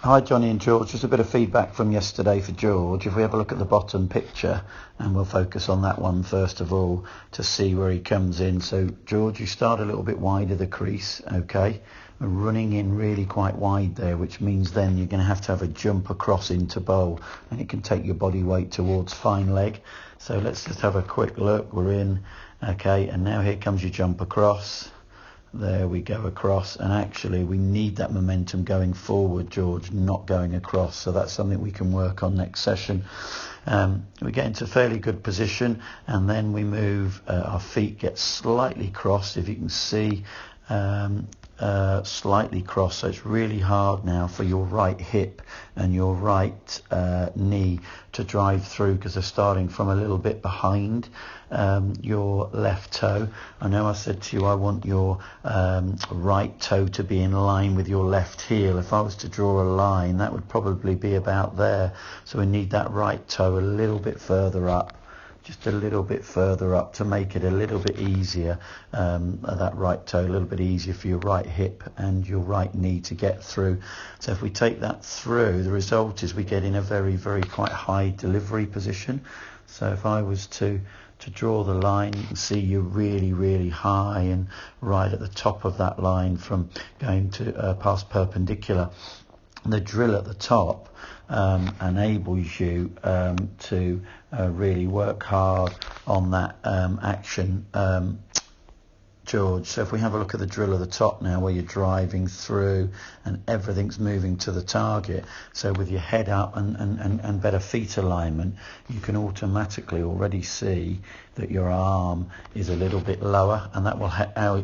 Hi Johnny and George, just a bit of feedback from yesterday for George. If we have a look at the bottom picture, and we'll focus on that one first of all to see where he comes in. So George, you start a little bit wide of the crease, okay? Running in really quite wide there, which means then you're going to have a jump across into bowl, and it can take your body weight towards fine leg. So let's just have a quick look. We're in, okay, and now here comes your jump across. There we go across, and actually we need that momentum going forward, George, not going across. So that's something we can work on next session. We get into fairly good position, and then we move, our feet get slightly crossed, if you can see, slightly crossed. So it's really hard now for your right hip and your right knee to drive through, because they're starting from a little bit behind your left toe. I know I said to you I want your right toe to be in line with your left heel. If I was to draw a line, that would probably be about there. So we need that right toe a little bit further up, just a little bit further up, to make it a little bit easier, that right toe a little bit easier for your right hip and your right knee to get through. So if we take that through, the result is we get in a very, very quite high delivery position. So if I was to draw the line, you can see you're really, really high and right at the top of that line from going to past perpendicular. The drill at the top enables you to really work hard on that action, George. So if we have a look at the drill at the top now, where you're driving through and everything's moving to the target, so with your head up and better feet alignment, you can automatically already see that your arm is a little bit lower, and that will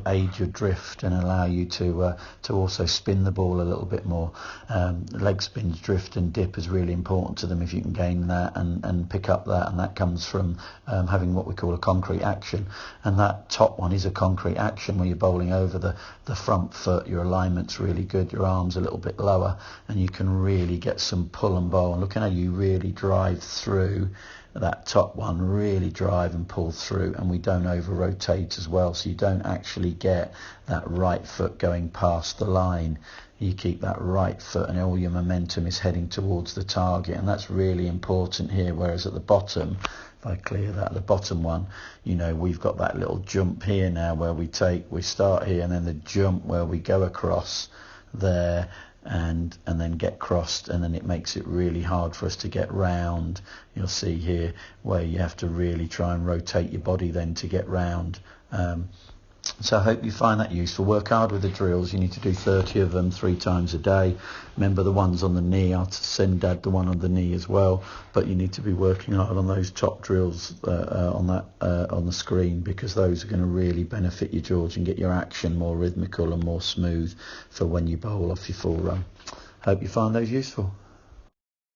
aid your drift and allow you to also spin the ball a little bit more. Leg spins, drift and dip is really important to them if you can gain that and pick up that, and that comes from having what we call a concrete action, and that top one is a concrete action where you're bowling over the front foot. Your alignment's really good, your arm's a little bit lower, and you can really get some pull and bowl. And look at how you really drive through that top one, really drive and pull through, and we don't over rotate as well, so you don't actually get that right foot going past the line. You keep that right foot and all your momentum is heading towards the target, and that's really important here. Whereas at the bottom, if I clear that, the bottom one, you know, we've got that little jump here now where we start here, and then the jump where we go across there and then get crossed, and then it makes it really hard for us to get round. You'll see here where you have to really try and rotate your body then to get round. So I hope you find that useful. Work hard with the drills. You need to do 30 of them 3 times a day. Remember the ones on the knee. I'll send Dad the one on the knee as well. But you need to be working hard on those top drills on the screen, because those are going to really benefit you, George, and get your action more rhythmical and more smooth for when you bowl off your full run. Hope you find those useful.